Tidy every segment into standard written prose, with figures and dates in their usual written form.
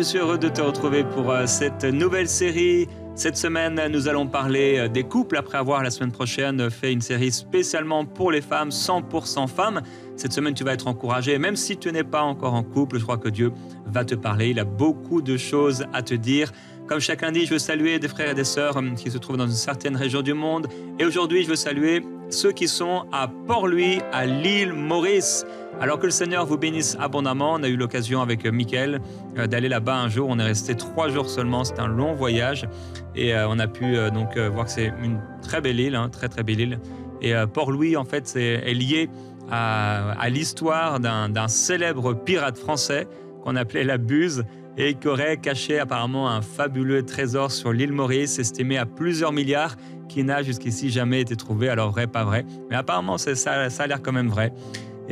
je suis heureux de te retrouver pour cette nouvelle série. Cette semaine, nous allons parler des couples après avoir la semaine prochaine fait une série spécialement pour les femmes, 100% femmes. Cette semaine, tu vas être encouragé, même si tu n'es pas encore en couple, je crois que Dieu va te parler. Il a beaucoup de choses à te dire. Comme chaque lundi, je veux saluer des frères et des sœurs qui se trouvent dans une certaine région du monde. Et aujourd'hui, je veux saluer ceux qui sont à Port-Louis, à l'île Maurice. Alors que le Seigneur vous bénisse abondamment, on a eu l'occasion avec Mickaël d'aller là-bas un jour. On est resté 3 jours seulement, c'est un long voyage. Et on a pu voir que c'est une très belle île, très très belle île. Et Port-Louis, en fait, est lié à l'histoire d'un célèbre pirate français qu'on appelait la Buse et qui aurait caché apparemment un fabuleux trésor sur l'île Maurice, estimé à plusieurs milliards, qui n'a jusqu'ici jamais été trouvé. Alors vrai, pas vrai, mais apparemment ça a l'air quand même vrai.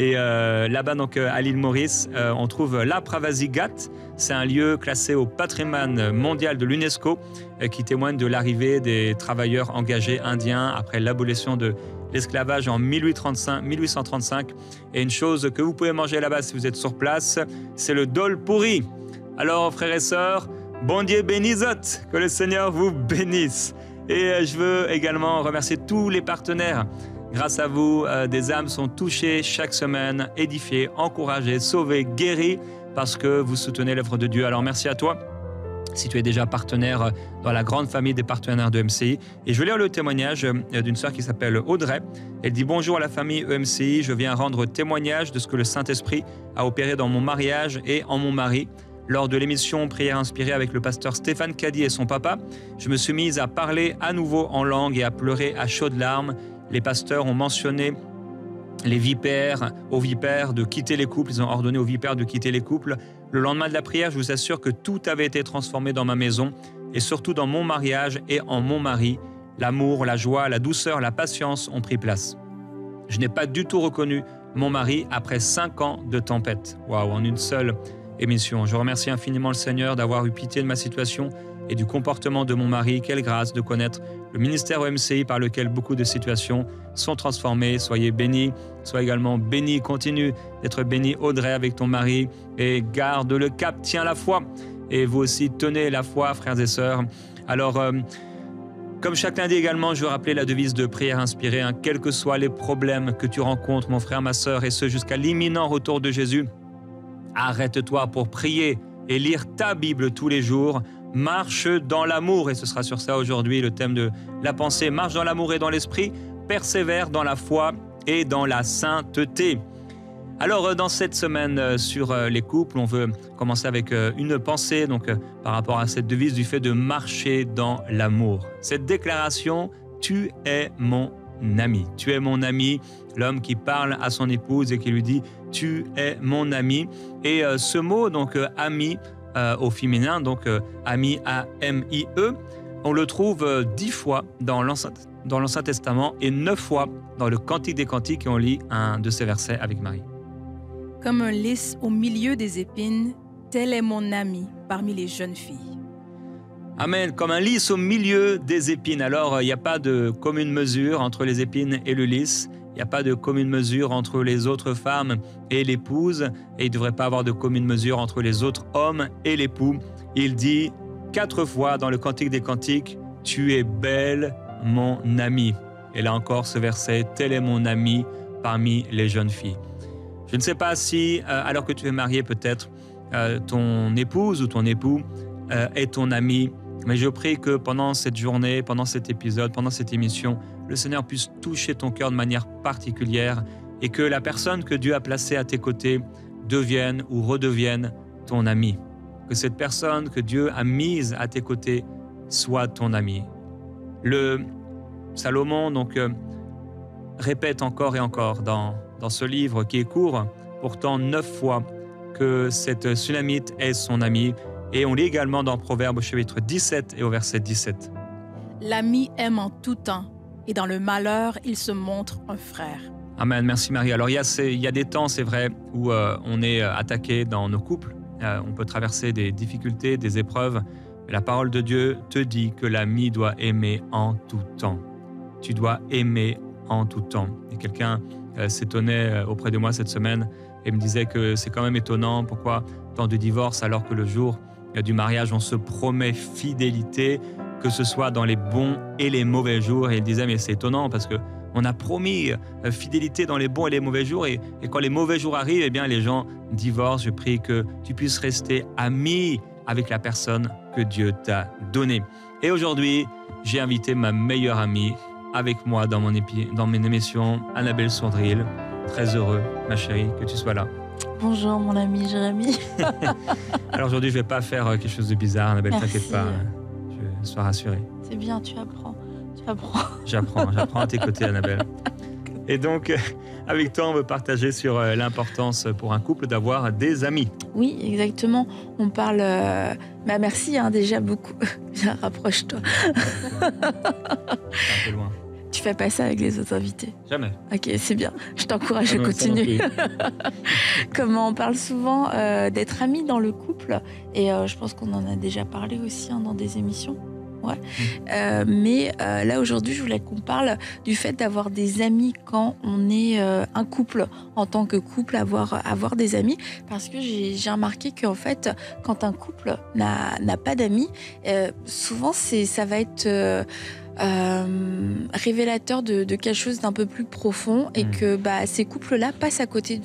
Et là-bas, donc, à l'île Maurice, on trouve l'Apravasi Ghat. C'est un lieu classé au patrimoine mondial de l'UNESCO qui témoigne de l'arrivée des travailleurs engagés indiens après l'abolition de l'esclavage en 1835. Et une chose que vous pouvez manger là-bas si vous êtes sur place, c'est le dol pourri. Alors, frères et sœurs, bon Dieu bénissot, que le Seigneur vous bénisse. Et je veux également remercier tous les partenaires. Grâce à vous, des âmes sont touchées chaque semaine, édifiées, encouragées, sauvées, guéries, parce que vous soutenez l'œuvre de Dieu. Alors merci à toi, si tu es déjà partenaire dans la grande famille des partenaires de MCI. Et je vais lire le témoignage d'une sœur qui s'appelle Audrey. Elle dit « Bonjour à la famille EMCI, je viens rendre témoignage de ce que le Saint-Esprit a opéré dans mon mariage et en mon mari. Lors de l'émission Prière inspirée avec le pasteur Stéphane Caddy et son papa, je me suis mise à parler à nouveau en langue et à pleurer à chaudes larmes. Les pasteurs ont mentionné aux vipères de quitter les couples. Ils ont ordonné aux vipères de quitter les couples. Le lendemain de la prière, je vous assure que tout avait été transformé dans ma maison et surtout dans mon mariage et en mon mari. L'amour, la joie, la douceur, la patience ont pris place. Je n'ai pas du tout reconnu mon mari après 5 ans de tempête. Waouh, en une seule émission. Je remercie infiniment le Seigneur d'avoir eu pitié de ma situation et du comportement de mon mari. Quelle grâce de connaître le ministère OMCI par lequel beaucoup de situations sont transformées. Soyez bénis, sois également bénis. Continue d'être béni, Audrey, avec ton mari, et garde le cap, tiens la foi. Et vous aussi, tenez la foi, frères et sœurs. Alors, comme chaque lundi également, je veux rappeler la devise de Prière inspirée. Quels que soient les problèmes que tu rencontres, mon frère, ma sœur, et ce jusqu'à l'imminent retour de Jésus, arrête-toi pour prier et lire ta Bible tous les jours. Marche dans l'amour, et ce sera sur ça aujourd'hui le thème de la pensée. Marche dans l'amour et dans l'esprit, persévère dans la foi et dans la sainteté. Alors, dans cette semaine sur les couples, on veut commencer avec une pensée par rapport à cette devise du fait de marcher dans l'amour. Cette déclaration, tu es mon ami. Tu es mon ami, l'homme qui parle à son épouse et qui lui dit « tu es mon ami ». Et ce mot, ami, au féminin, ami, A-M-I-E, on le trouve 10 fois dans l'Ancien Testament et 9 fois dans le Cantique des Cantiques, et on lit un de ces versets avec Marie. Comme un lys au milieu des épines, tel est mon ami parmi les jeunes filles. Amen, comme un lys au milieu des épines. Alors, il n'y a pas de commune mesure entre les épines et le lys. Il n'y a pas de commune mesure entre les autres femmes et l'épouse. Et il ne devrait pas avoir de commune mesure entre les autres hommes et l'époux. Il dit 4 fois dans le Cantique des Cantiques, « Tu es belle, mon ami ». Et là encore, ce verset, « Tel est mon ami parmi les jeunes filles ». Je ne sais pas si, alors que tu es marié, peut-être, ton épouse ou ton époux est ton ami. Mais je prie que pendant cette journée, pendant cet épisode, pendant cette émission, le Seigneur puisse toucher ton cœur de manière particulière et que la personne que Dieu a placée à tes côtés devienne ou redevienne ton ami. Que cette personne que Dieu a mise à tes côtés soit ton ami. Le Salomon répète encore et encore dans ce livre qui est court, pourtant 9 fois, que cette Sunamite est son ami. Et on lit également dans Proverbes au chapitre 17 et au verset 17. L'ami aime en tout temps, et dans le malheur, il se montre un frère. Amen, merci Marie. Alors il y a des temps, c'est vrai, où on est attaqué dans nos couples. On peut traverser des difficultés, des épreuves. Mais la parole de Dieu te dit que l'ami doit aimer en tout temps. Tu dois aimer en tout temps. Et quelqu'un s'étonnait auprès de moi cette semaine et me disait que c'est quand même étonnant pourquoi tant de divorces alors que le jour du mariage, on se promet fidélité, que ce soit dans les bons et les mauvais jours. Et il disait, mais c'est étonnant parce qu'on a promis fidélité dans les bons et les mauvais jours. Et quand les mauvais jours arrivent, eh bien, les gens divorcent. Je prie que tu puisses rester ami avec la personne que Dieu t'a donnée. Et aujourd'hui, j'ai invité ma meilleure amie avec moi dans mon émission, Annabelle Sourdril. Très heureux, ma chérie, que tu sois là. Bonjour mon ami Jérémy. Alors aujourd'hui, je ne vais pas faire quelque chose de bizarre, Annabelle, t'inquiète pas, sois rassurée. C'est bien, tu apprends. J'apprends à tes côtés, Annabelle. Et donc, avec toi, on veut partager sur l'importance pour un couple d'avoir des amis. Oui, exactement. On parle... merci déjà beaucoup. Viens, rapproche-toi. Un peu loin. Tu fais pas ça avec les autres invités? Jamais. Ok, c'est bien. Je t'encourage à continuer. Comment on parle souvent d'être amis dans le couple. Et je pense qu'on en a déjà parlé aussi dans des émissions. Ouais. Mais là aujourd'hui je voulais qu'on parle du fait d'avoir des amis quand on est un couple, en tant que couple, avoir des amis, parce que j'ai remarqué qu'en fait quand un couple n'a pas d'amis, souvent ça va être révélateur de quelque chose d'un peu plus profond, et que ces couples-là passent à côté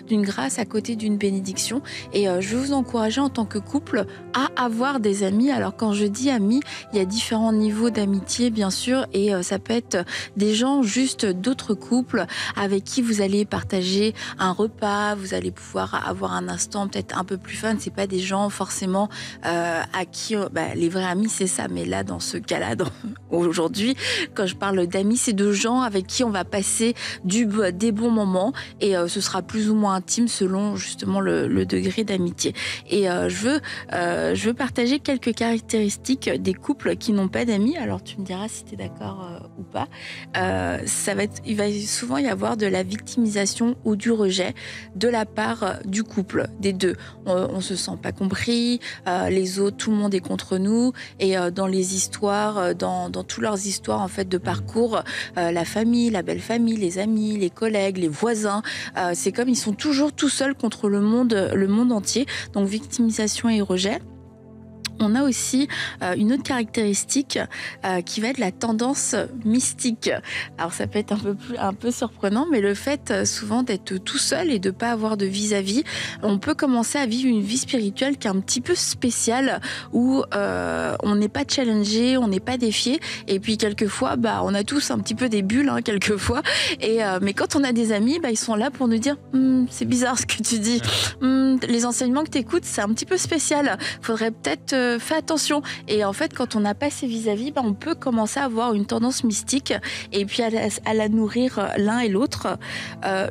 d'une grâce, à côté d'une bénédiction. Et je veux vous encourager en tant que couple à avoir des amis. Alors quand je dis amis, il y a différents niveaux d'amitié bien sûr, et ça peut être des gens juste d'autres couples avec qui vous allez partager un repas, vous allez pouvoir avoir un instant peut-être un peu plus fun. C'est pas des gens forcément à qui les vrais amis c'est ça, mais là dans ce cas-là aujourd'hui, quand je parle d'amis, c'est de gens avec qui on va passer des bons moments, et ce sera plus ou moins intime selon justement le degré d'amitié. Et je veux partager quelques caractéristiques des couples qui n'ont pas d'amis. Alors tu me diras si tu es d'accord ou pas. Il va souvent y avoir de la victimisation ou du rejet de la part du couple, des deux. On se sent pas compris, les autres, tout le monde est contre nous, et dans les histoires, dans toutes leurs histoires en fait de parcours, la famille, la belle famille, les amis, les collègues, les voisins, c'est comme ils sont toujours tout seuls contre le monde entier. Donc victimisation et rejet. On a aussi une autre caractéristique qui va être la tendance mystique. Alors ça peut être un peu surprenant, mais le fait souvent d'être tout seul et de pas avoir de vis-à-vis, on peut commencer à vivre une vie spirituelle qui est un petit peu spéciale, où on n'est pas challengé, on n'est pas défié, et puis quelquefois on a tous un petit peu des bulles quelquefois, et mais quand on a des amis, ils sont là pour nous dire c'est bizarre ce que tu dis, les enseignements que tu écoutes c'est un petit peu spécial, faudrait peut-être fais attention. Et en fait, quand on n'a pas ses vis-à-vis, on peut commencer à avoir une tendance mystique, et puis à la nourrir l'un et l'autre.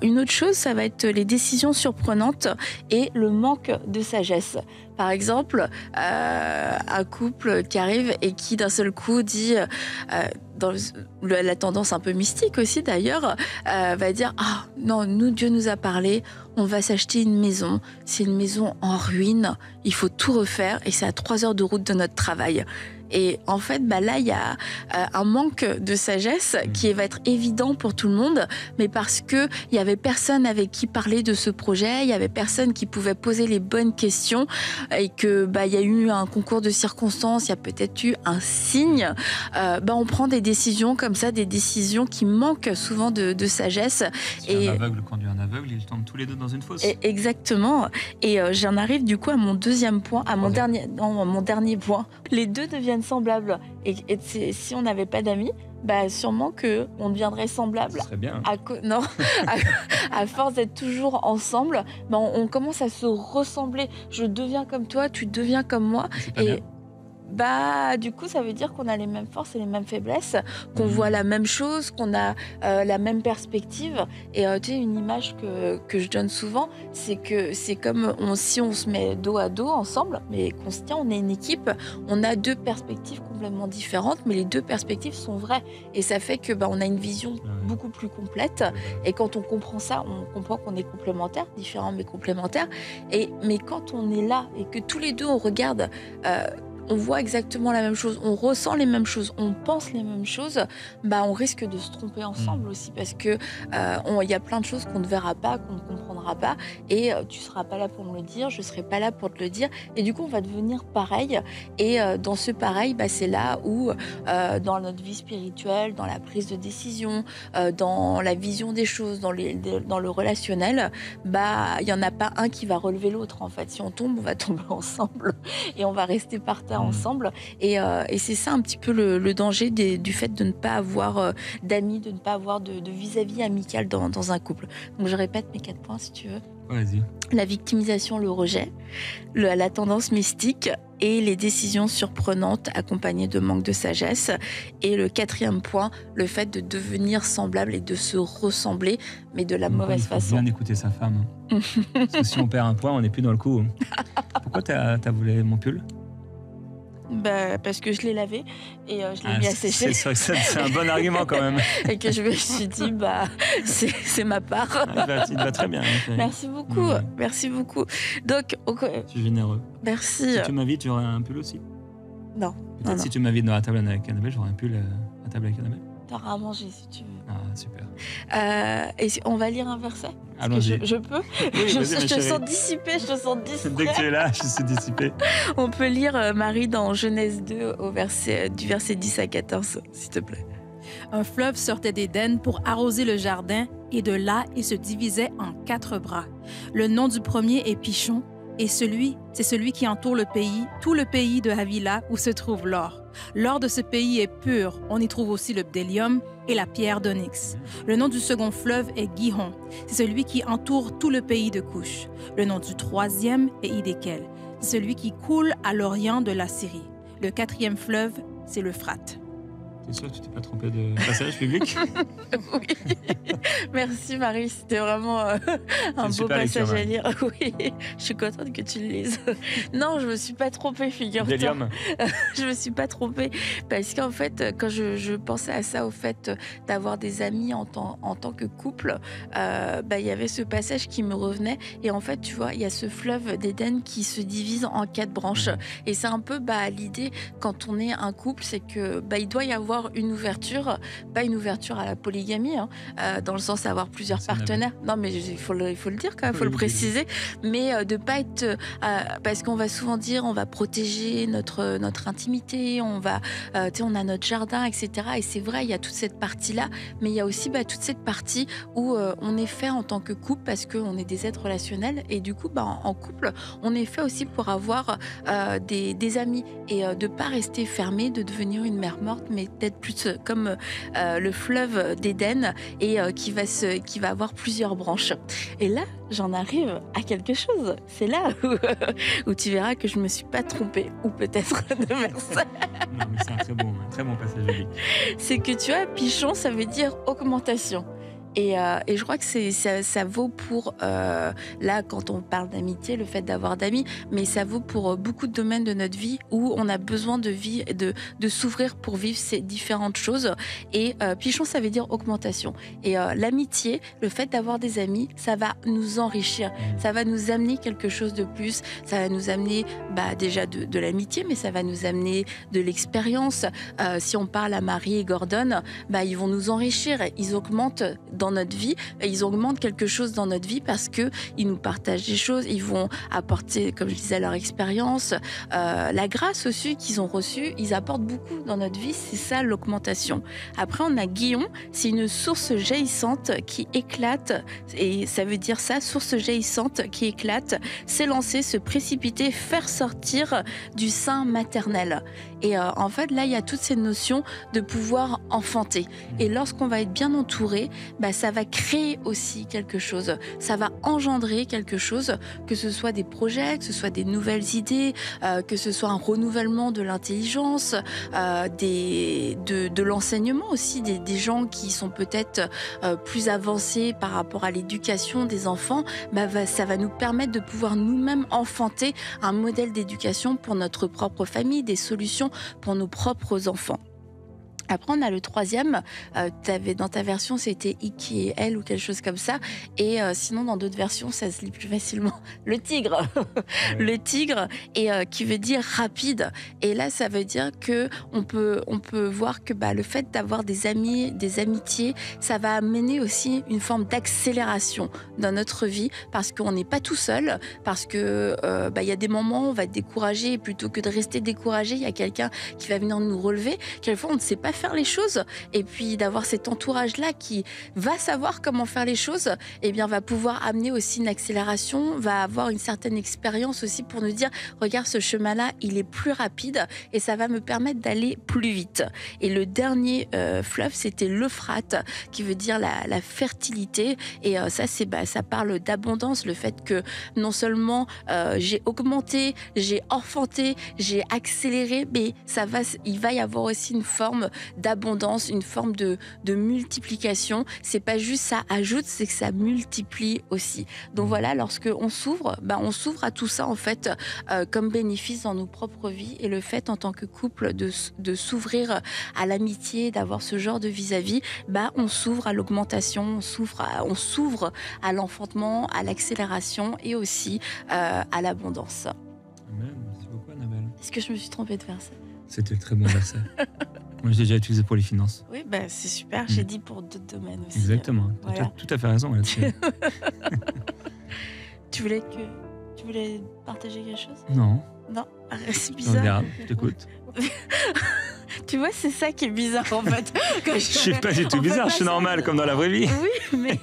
Une autre chose, ça va être les décisions surprenantes et le manque de sagesse. Par exemple, un couple qui arrive et qui d'un seul coup dit, dans la tendance un peu mystique aussi d'ailleurs, va dire « Ah non, Dieu nous a parlé, on va s'acheter une maison, c'est une maison en ruine, il faut tout refaire et c'est à 3 heures de route de notre travail. » Et en fait, là, il y a un manque de sagesse qui va être évident pour tout le monde, mais parce que il y avait personne avec qui parler de ce projet, il y avait personne qui pouvait poser les bonnes questions, et que il y a eu un concours de circonstances, il y a peut-être eu un signe. On prend des décisions comme ça, des décisions qui manquent souvent de sagesse. Si un aveugle conduit un aveugle, ils tombent tous les deux dans une fosse. Exactement. Et j'en arrive du coup à mon deuxième point, à mon dernier point. Les deux deviennent semblables. Et si on n'avait pas d'amis, sûrement qu'on deviendrait semblables. Ce serait bien. À force d'être toujours ensemble, on commence à se ressembler. Je deviens comme toi, tu deviens comme moi. Et du coup, ça veut dire qu'on a les mêmes forces et les mêmes faiblesses, qu'on voit la même chose, qu'on a la même perspective. Et tu sais, une image que je donne souvent, c'est que c'est comme si on se met dos à dos ensemble, mais qu'on se tient, on est une équipe, on a deux perspectives complètement différentes, mais les deux perspectives sont vraies. Et ça fait que on a une vision beaucoup plus complète. Et quand on comprend ça, on comprend qu'on est complémentaires, différents mais complémentaires. Mais quand on est là et que tous les deux on regarde on voit exactement la même chose, on ressent les mêmes choses, on pense les mêmes choses, on risque de se tromper ensemble aussi parce que il y a plein de choses qu'on ne verra pas, qu'on ne comprendra pas et tu seras pas là pour me le dire, je serai pas là pour te le dire et du coup on va devenir pareil et dans ce pareil, c'est là où dans notre vie spirituelle, dans la prise de décision, dans la vision des choses, dans le relationnel, il y en a pas un qui va relever l'autre en fait. Si on tombe, on va tomber ensemble et on va rester par terre ensemble et c'est ça un petit peu le danger du fait de ne pas avoir d'amis, de ne pas avoir de vis-à-vis amical dans un couple. Donc je répète mes 4 points si tu veux. Vas-y. La victimisation, le rejet, la tendance mystique et les décisions surprenantes accompagnées de manque de sagesse. Et le 4e point, le fait de devenir semblable et de se ressembler, mais de la mauvaise façon. Il faut bien écouter sa femme. Parce que si on perd un point, on n'est plus dans le coup. Pourquoi t'as volé mon pull ? Parce que je l'ai lavé et je l'ai mis à sécher. C'est vrai que c'est un bon argument quand même. Et que je me suis dit, c'est ma part. Il va très bien. Merci beaucoup, merci beaucoup. Donc, je suis généreux. Merci. Si tu m'invites, j'aurai un pull aussi. Non. Peut-être si tu m'invites dans la table avec Annabelle, j'aurai un pull à table avec Annabelle. T'auras à manger si tu veux. Ah, super. Et on va lire un verset ? Allons-y. Je peux ? Oui, je te sens dissipée, je te sens distrait. Dès que tu es là, je suis dissipée. On peut lire Marie dans Genèse 2 du verset 10 à 14, s'il te plaît. Un fleuve sortait d'Éden pour arroser le jardin, et de là, il se divisait en 4 bras. Le nom du premier est Pishon, et c'est celui qui entoure le pays, tout le pays de Havila où se trouve l'or. L'or de ce pays est pur, on y trouve aussi le bdellium et la pierre d'onyx. Le nom du second fleuve est Gihon, c'est celui qui entoure tout le pays de Couche. Le nom du 3e est Hidékel, c'est celui qui coule à l'orient de la Syrie. Le 4e fleuve, c'est l'Euphrate. T'es sûr que tu t'es pas trompé de passage public ? Oui. Merci Marie, c'était vraiment un beau passage à lire. Oui, je suis contente que tu le lises. Non, je me suis pas trompée, figure-toi. Je me suis pas trompée parce qu'en fait, quand je pensais à ça, au fait d'avoir des amis en tant que couple, il y avait ce passage qui me revenait et en fait, tu vois, il y a ce fleuve d'Éden qui se divise en 4 branches et c'est un peu l'idée quand on est un couple, c'est que il doit y avoir une ouverture, pas une ouverture à la polygamie, dans le sens d'avoir plusieurs partenaires. Non, mais il faut le dire quand même, il faut le préciser, mais de pas être, parce qu'on va souvent dire, on va protéger notre intimité, on a notre jardin, etc. Et c'est vrai, il y a toute cette partie-là, mais il y a aussi toute cette partie où on est fait en tant que couple parce qu'on est des êtres relationnels et du coup, en couple, on est fait aussi pour avoir des amis et de pas rester fermé, de devenir une mer morte, mais d'être plus comme le fleuve d'Éden et qui va avoir plusieurs branches. Et là, j'en arrive à quelque chose. C'est là où tu verras que je me suis pas trompée, ou peut-être de verset. Non, mais c'est un très bon passage biblique. C'est que tu vois, Pichon, ça veut dire augmentation. Et je crois que ça vaut pour, là, quand on parle d'amitié, le fait d'avoir d'amis, mais ça vaut pour beaucoup de domaines de notre vie où on a besoin de s'ouvrir pour vivre ces différentes choses. Et Pichon, ça veut dire augmentation. Et l'amitié, le fait d'avoir des amis, ça va nous enrichir. Ça va nous amener quelque chose de plus. Ça va nous amener déjà de l'amitié, mais ça va nous amener de l'expérience. Si on parle à Marie et Gordon, ils vont nous enrichir. Ils augmentent dans notre vie, ils augmentent quelque chose dans notre vie parce que ils nous partagent des choses, ils vont apporter, comme je disais, leur expérience, la grâce aussi qu'ils ont reçue, ils apportent beaucoup dans notre vie, c'est ça l'augmentation. Après on a Guillon, c'est une source jaillissante qui éclate et ça veut dire ça, source jaillissante qui éclate, s'élancer, se précipiter, faire sortir du sein maternel. Et en fait là il y a toutes ces notions de pouvoir enfanter et lorsqu'on va être bien entouré, ça va créer aussi quelque chose, ça va engendrer quelque chose, que ce soit des projets, que ce soit des nouvelles idées, que ce soit un renouvellement de l'intelligence, de l'enseignement aussi, des gens qui sont peut-être plus avancés par rapport à l'éducation des enfants, ça va nous permettre de pouvoir nous-mêmes enfanter un modèle d'éducation pour notre propre famille, des solutions pour nos propres enfants. Après, on a le troisième. Dans ta version, c'était I qui est elle ou quelque chose comme ça. Et sinon, dans d'autres versions, ça se lit plus facilement. Le tigre. Le tigre, et qui veut dire rapide. Et là, ça veut dire que on peut voir que le fait d'avoir des amis, des amitiés, ça va amener aussi une forme d'accélération dans notre vie, parce qu'on n'est pas tout seul, parce que y a des moments où on va être découragé, et plutôt que de rester découragé, il y a quelqu'un qui va venir nous relever. Quelquefois, on ne sait pas faire les choses, et puis d'avoir cet entourage-là qui va savoir comment faire les choses, eh bien, va pouvoir amener aussi une accélération, va avoir une certaine expérience aussi pour nous dire, regarde, ce chemin-là, il est plus rapide, et ça va me permettre d'aller plus vite. Et le dernier fleuve, c'était l'Euphrate, qui veut dire la fertilité, et ça parle d'abondance, le fait que non seulement j'ai augmenté, j'ai enfanté, j'ai accéléré, mais il va y avoir aussi une forme d'abondance, une forme de multiplication. C'est pas juste ça ajoute, c'est que ça multiplie aussi. Donc voilà, lorsque on s'ouvre à tout ça en fait comme bénéfice dans nos propres vies, et le fait en tant que couple de s'ouvrir à l'amitié, d'avoir ce genre de vis-à-vis, on s'ouvre à l'augmentation, on s'ouvre à l'enfantement, à l'accélération et aussi à l'abondance. Amen. Merci beaucoup, Annabelle. Est-ce que je me suis trompée de verset? C'était le très bon verset. Moi, je l'ai déjà utilisé pour les finances. Oui, c'est super. J'ai dit pour d'autres domaines aussi. Exactement. Voilà. Tu as tout à fait raison là-dessus. Tu voulais partager quelque chose? Non. Non, c'est bizarre. Grave, je t'écoute. Tu vois, c'est ça qui est bizarre en fait. Je suis pas du tout bizarre, je suis normal comme dans la vraie vie. Oui,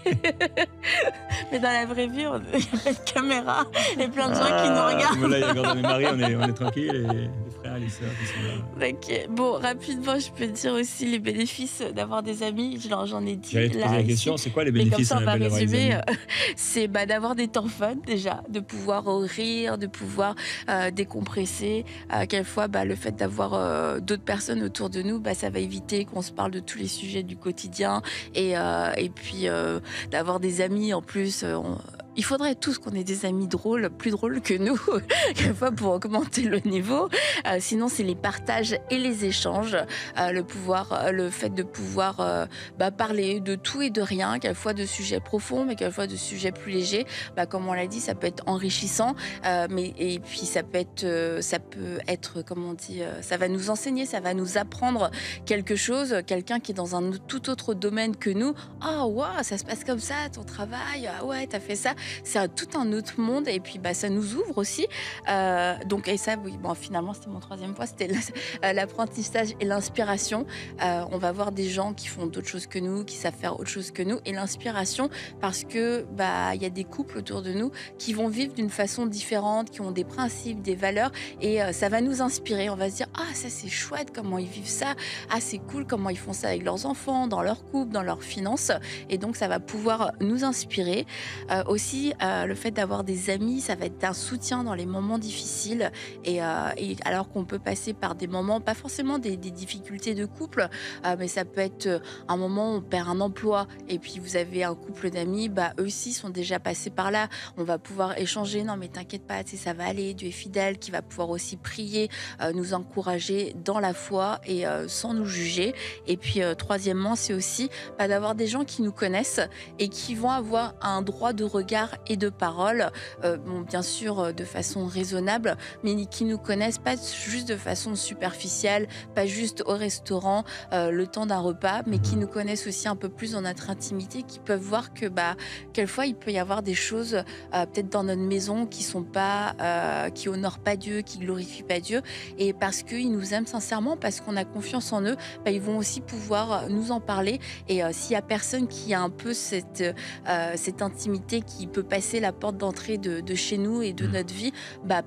mais dans la vraie vie, il n'y a pas de caméra et plein de gens qui nous regardent. Mais là, il y a Gordon et Marie, on est tranquille, et les frères et les sœurs qui sont là. Ok. Bon, rapidement, je peux dire aussi les bénéfices d'avoir des amis. J'en ai dit. J'allais te poser la question, c'est quoi les bénéfices d'avoir des amis? C'est d'avoir des temps fun déjà, de pouvoir rire, de pouvoir décompresser. Quelquefois, le fait d'avoir d'autres personnes autour de nous, ça va éviter qu'on se parle de tous les sujets du quotidien, et puis d'avoir des amis en plus. Il faudrait tous qu'on ait des amis drôles, plus drôles que nous, quelquefois pour augmenter le niveau. Sinon, c'est les partages et les échanges, le fait de pouvoir parler de tout et de rien, quelquefois de sujets profonds, mais quelquefois de sujets plus légers. Comme on l'a dit, ça peut être enrichissant, et puis ça peut être, comment on dit, ça va nous enseigner, ça va nous apprendre quelque chose. Quelqu'un qui est dans un tout autre domaine que nous, ça se passe comme ça, ton travail, ouais, t'as fait ça. C'est tout un autre monde, et puis ça nous ouvre aussi. Et ça, oui, finalement, c'était mon troisième point, c'était l'apprentissage et l'inspiration. On va voir des gens qui font d'autres choses que nous, qui savent faire autre chose que nous, et l'inspiration, parce que il y a des couples autour de nous qui vont vivre d'une façon différente, qui ont des principes, des valeurs, et ça va nous inspirer. On va se dire, ça c'est chouette, comment ils vivent ça, c'est cool, comment ils font ça avec leurs enfants, dans leur couple, dans leurs finances, et donc ça va pouvoir nous inspirer. Aussi, le fait d'avoir des amis, ça va être un soutien dans les moments difficiles, et alors qu'on peut passer par des moments, pas forcément des difficultés de couple, mais ça peut être un moment où on perd un emploi, et puis vous avez un couple d'amis, eux aussi sont déjà passés par là. On va pouvoir échanger, non mais t'inquiète pas, ça va aller, Dieu est fidèle, qui va pouvoir aussi prier, nous encourager dans la foi, et sans nous juger. Et puis troisièmement, c'est aussi d'avoir des gens qui nous connaissent et qui vont avoir un droit de regard et de parole, bien sûr de façon raisonnable, mais qui nous connaissent pas juste de façon superficielle, pas juste au restaurant, le temps d'un repas, mais qui nous connaissent aussi un peu plus dans notre intimité, qui peuvent voir que quelquefois il peut y avoir des choses peut-être dans notre maison qui sont pas, qui honorent pas Dieu, qui glorifient pas Dieu, et parce qu'ils nous aiment sincèrement, parce qu'on a confiance en eux, ils vont aussi pouvoir nous en parler. Et s'il y a personne qui a un peu cette intimité, qui peut passer la porte d'entrée de chez nous et de notre vie,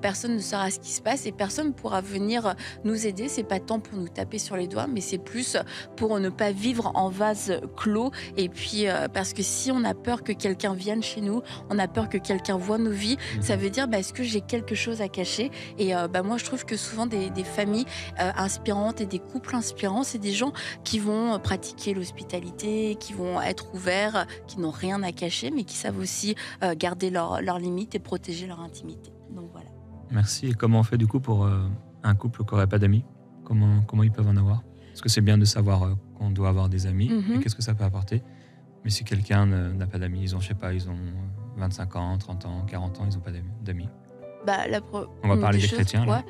personne ne saura ce qui se passe, et personne ne pourra venir nous aider. C'est pas tant pour nous taper sur les doigts, mais c'est plus pour ne pas vivre en vase clos. Et puis parce que si on a peur que quelqu'un vienne chez nous, on a peur que quelqu'un voit nos vies, ça veut dire est-ce que j'ai quelque chose à cacher? Et moi je trouve que souvent des familles inspirantes et des couples inspirants, c'est des gens qui vont pratiquer l'hospitalité, qui vont être ouverts, qui n'ont rien à cacher, mais qui savent aussi garder leurs limites et protéger leur intimité. Donc voilà. Merci. Et comment on fait du coup pour un couple qui n'aurait pas d'amis? Comment ils peuvent en avoir? Parce que c'est bien de savoir qu'on doit avoir des amis Mhm. et qu'est-ce que ça peut apporter. Mais si quelqu'un n'a pas d'amis, ils ont 25 ans, 30 ans, 40 ans, ils n'ont pas d'amis. On va une parler des choses, chrétiens, là.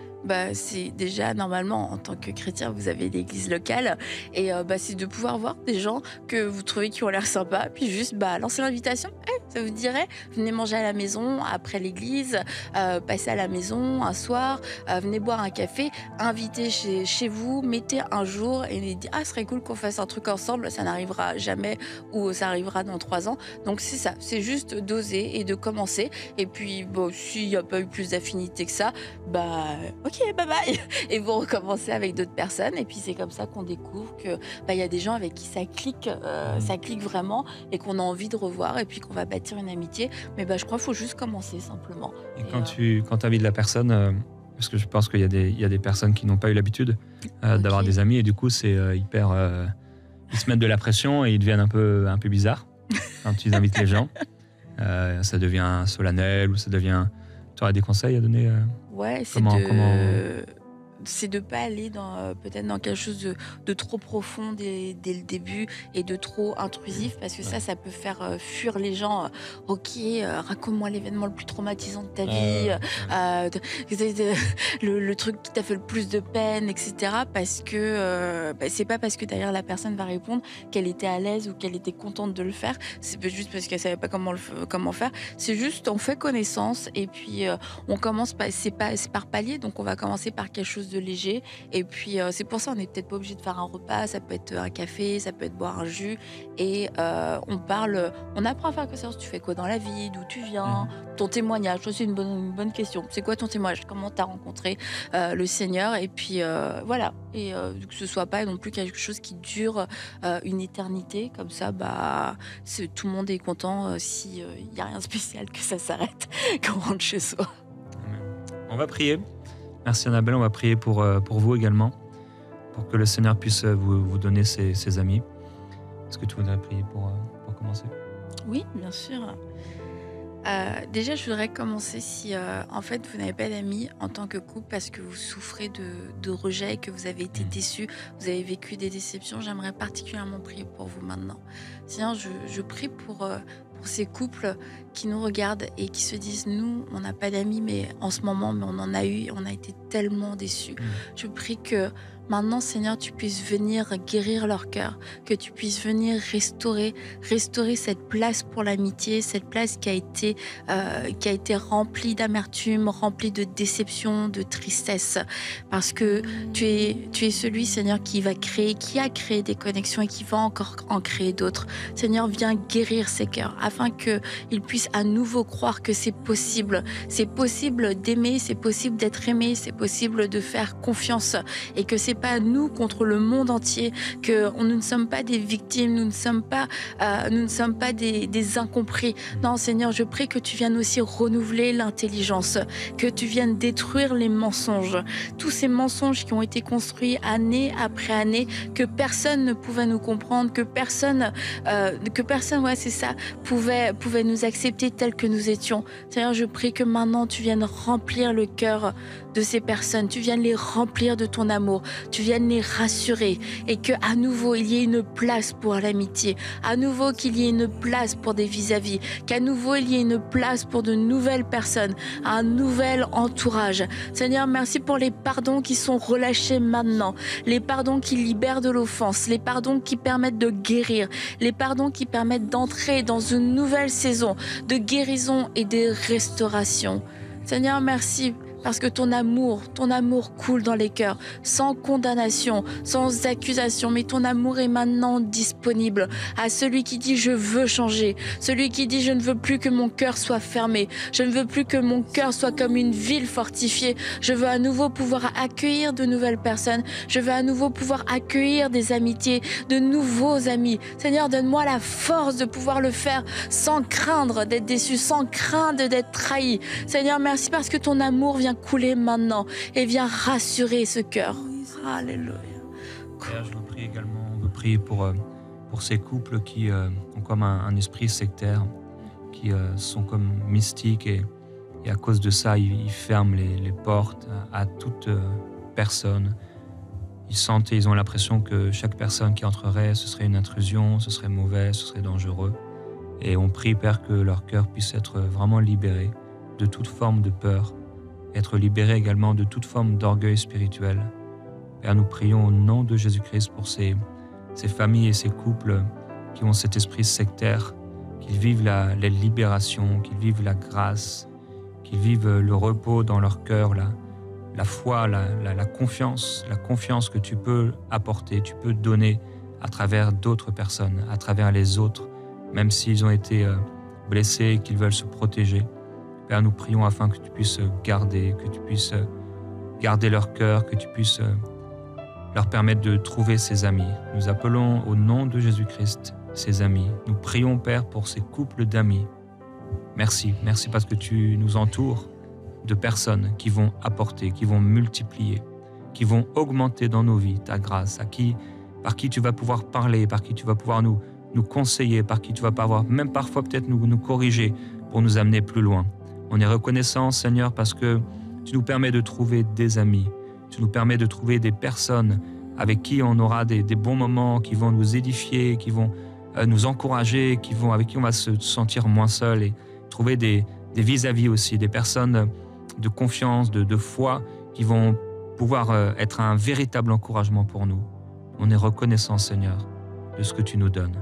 c'est déjà normalement en tant que chrétien, vous avez l'église locale et c'est de pouvoir voir des gens que vous trouvez qui ont l'air sympas, puis juste lancer l'invitation. Ça vous dirait, venez manger à la maison après l'église, passez à la maison un soir, venez boire un café, invitez chez vous, mettez un jour et dites ce serait cool qu'on fasse un truc ensemble. Ça n'arrivera jamais ou ça arrivera dans 3 ans. Donc c'est ça, c'est juste d'oser et de commencer. Et puis s'il n'y a pas eu plus d'affinité que ça, ok, bye bye. Et vous recommencez avec d'autres personnes. Et puis c'est comme ça qu'on découvre que y a des gens avec qui ça clique vraiment et qu'on a envie de revoir et puis qu'on va bâtir une amitié. Mais je crois qu'il faut juste commencer simplement. Et quand tu invites la personne, parce que je pense qu'il y a des personnes qui n'ont pas eu l'habitude d'avoir des amis et du coup c'est hyper... ils se mettent de la pression et ils deviennent un peu bizarres quand tu invites les gens. Ça devient solennel ou ça devient... Tu aurais des conseils à donner Ouais, c'est de pas aller peut-être dans quelque chose de trop profond dès le début et de trop intrusif parce que ça peut faire fuir les gens. Ok, raconte-moi l'événement le plus traumatisant de ta vie, le truc qui t'a fait le plus de peine, etc. Parce que c'est pas parce que derrière la personne va répondre qu'elle était à l'aise ou qu'elle était contente de le faire. C'est pas juste parce qu'elle savait pas comment faire. C'est juste on fait connaissance et puis on commence c'est par palier, donc on va commencer par quelque chose de léger et puis c'est pour ça on n'est peut-être pas obligé de faire un repas, ça peut être un café, ça peut être boire un jus et on apprend à faire connaissance. Tu fais quoi dans la vie, d'où tu viens, ton témoignage, c'est une bonne question. C'est quoi ton témoignage, comment tu as rencontré le Seigneur et puis voilà, et que ce soit pas non plus quelque chose qui dure une éternité comme ça, tout le monde est content si y a rien de spécial que ça s'arrête quand on rentre chez soi. On va prier. Merci Annabelle, on va prier pour vous également, pour que le Seigneur puisse vous donner ses amis. Est-ce que tu voudrais prier pour commencer ? Oui, bien sûr. Déjà, je voudrais commencer si en fait vous n'avez pas d'amis en tant que couple parce que vous souffrez de rejet, que vous avez été déçus, vous avez vécu des déceptions. J'aimerais particulièrement prier pour vous maintenant. Seigneur, je prie pour ces couples qui nous regardent et qui se disent nous, on n'a pas d'amis, mais en ce moment, mais on en a eu, on a été tellement déçus. Je prie que maintenant, Seigneur, tu puisses venir guérir leur cœur, que tu puisses venir restaurer cette place pour l'amitié, cette place qui a été remplie d'amertume, remplie de déception, de tristesse, parce que tu es celui, Seigneur, qui a créé des connexions et qui va encore en créer d'autres. Seigneur, viens guérir ces cœurs afin qu'ils puissent à nouveau croire que c'est possible d'aimer, c'est possible d'être aimé, c'est possible de faire confiance et que c'est pas nous contre le monde entier, que nous ne sommes pas des victimes, nous ne sommes pas des incompris. Non, Seigneur, je prie que tu viennes aussi renouveler l'intelligence, que tu viennes détruire les mensonges, tous ces mensonges qui ont été construits année après année, que personne ne pouvait nous comprendre, que personne, pouvait nous accepter tels que nous étions. Seigneur, je prie que maintenant tu viennes remplir le cœur de ces personnes, tu viennes les remplir de ton amour, tu viennes les rassurer et que à nouveau il y ait une place pour l'amitié, à nouveau qu'il y ait une place pour des vis-à-vis, qu'à nouveau il y ait une place pour de nouvelles personnes, un nouvel entourage. Seigneur, merci pour les pardons qui sont relâchés maintenant, les pardons qui libèrent de l'offense, les pardons qui permettent de guérir, les pardons qui permettent d'entrer dans une nouvelle saison de guérison et de restauration. Seigneur, merci parce que ton amour coule dans les cœurs, sans condamnation, sans accusation, mais ton amour est maintenant disponible à celui qui dit je veux changer, celui qui dit je ne veux plus que mon cœur soit fermé, je ne veux plus que mon cœur soit comme une ville fortifiée, je veux à nouveau pouvoir accueillir de nouvelles personnes, je veux à nouveau pouvoir accueillir des amitiés, de nouveaux amis. Seigneur, donne-moi la force de pouvoir le faire sans craindre d'être déçu, sans craindre d'être trahi. Seigneur, merci parce que ton amour vient couler maintenant et vient rassurer ce cœur. Alléluia. Je vous prie également, on veut prier pour ces couples qui ont comme un esprit sectaire, qui sont comme mystiques et à cause de ça, ils ferment les portes à toute personne. Ils sentent et ils ont l'impression que chaque personne qui entrerait, ce serait une intrusion, ce serait mauvais, ce serait dangereux. Et on prie, Père, que leur cœur puisse être vraiment libéré de toute forme de peur, être libéré également de toute forme d'orgueil spirituel. Père, nous prions au nom de Jésus-Christ pour ces familles et ces couples qui ont cet esprit sectaire, qu'ils vivent la libération, qu'ils vivent la grâce, qu'ils vivent le repos dans leur cœur, la foi, la confiance que tu peux apporter, tu peux donner à travers d'autres personnes, à travers les autres, même s'ils ont été blessés, qu'ils veulent se protéger. Père, nous prions afin que tu puisses garder, que tu puisses garder leur cœur, que tu puisses leur permettre de trouver ses amis. Nous appelons au nom de Jésus-Christ ses amis. Nous prions, Père, pour ces couples d'amis. Merci parce que tu nous entoures de personnes qui vont apporter, qui vont multiplier, qui vont augmenter dans nos vies ta grâce, par qui tu vas pouvoir parler, par qui tu vas pouvoir nous conseiller, par qui tu vas pouvoir même parfois peut-être nous corriger pour nous amener plus loin. On est reconnaissant, Seigneur, parce que tu nous permets de trouver des amis, tu nous permets de trouver des personnes avec qui on aura des bons moments, qui vont nous édifier, qui vont nous encourager, avec qui on va se sentir moins seul et trouver des vis-à-vis aussi, des personnes de confiance, de foi, qui vont pouvoir être un véritable encouragement pour nous. On est reconnaissant, Seigneur, de ce que tu nous donnes.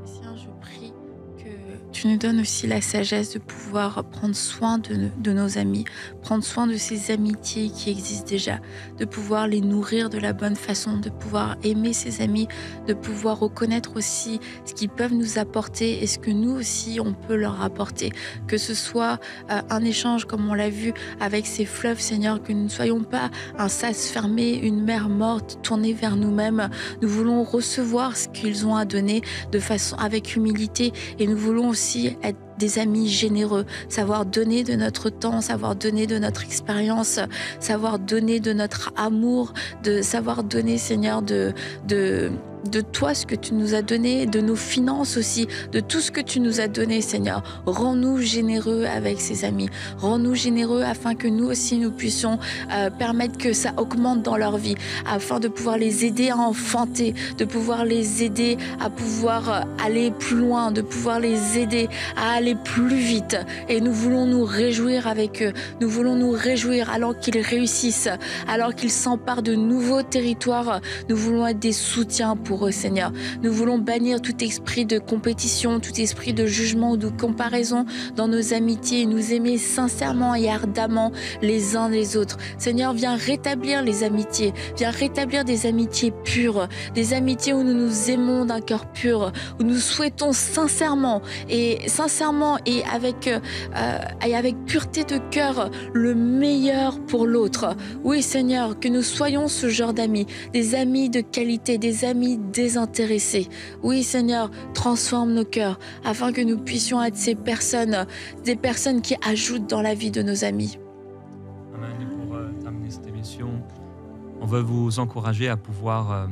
Seigneur, je prie que tu nous donnes aussi la sagesse de pouvoir prendre soin de nos amis, prendre soin de ces amitiés qui existent déjà, de pouvoir les nourrir de la bonne façon, de pouvoir aimer ces amis, de pouvoir reconnaître aussi ce qu'ils peuvent nous apporter et ce que nous aussi on peut leur apporter. Que ce soit un échange comme on l'a vu avec ces fleuves, Seigneur, que nous ne soyons pas un sas fermé, une mer morte tournée vers nous-mêmes. Nous voulons recevoir ce qu'ils ont à donner de façon avec humilité et nous voulons aussi être des amis généreux, savoir donner de notre temps, savoir donner de notre expérience, savoir donner de notre amour, de savoir donner, Seigneur, de toi ce que tu nous as donné, de nos finances aussi, de tout ce que tu nous as donné, Seigneur. Rends-nous généreux avec ces amis. Rends-nous généreux afin que nous aussi nous puissions permettre que ça augmente dans leur vie, afin de pouvoir les aider à enfanter, de pouvoir les aider à pouvoir aller plus loin, de pouvoir les aider à aller plus vite. Et nous voulons nous réjouir avec eux. Nous voulons nous réjouir alors qu'ils réussissent, alors qu'ils s'emparent de nouveaux territoires. Nous voulons être des soutiens pour eux, Seigneur. Nous voulons bannir tout esprit de compétition, tout esprit de jugement ou de comparaison dans nos amitiés et nous aimer sincèrement et ardemment les uns les autres. Seigneur, viens rétablir les amitiés. Viens rétablir des amitiés pures, des amitiés où nous nous aimons d'un cœur pur, où nous souhaitons sincèrement et avec pureté de cœur le meilleur pour l'autre. Oui, Seigneur, que nous soyons ce genre d'amis, des amis de qualité, des amis désintéressés. Oui, Seigneur, transforme nos cœurs afin que nous puissions être ces personnes, des personnes qui ajoutent dans la vie de nos amis. Amen. Et pour terminer cette émission, on veut vous encourager à pouvoir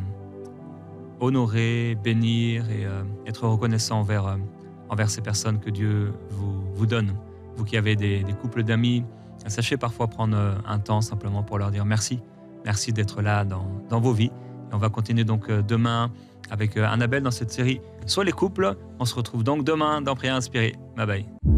honorer, bénir et être reconnaissant envers ces personnes que Dieu vous donne. Vous qui avez des couples d'amis, sachez parfois prendre un temps simplement pour leur dire merci. Merci d'être là dans vos vies. Et on va continuer donc demain avec Annabelle dans cette série sur les couples. On se retrouve donc demain dans Prière Inspirée. Bye bye.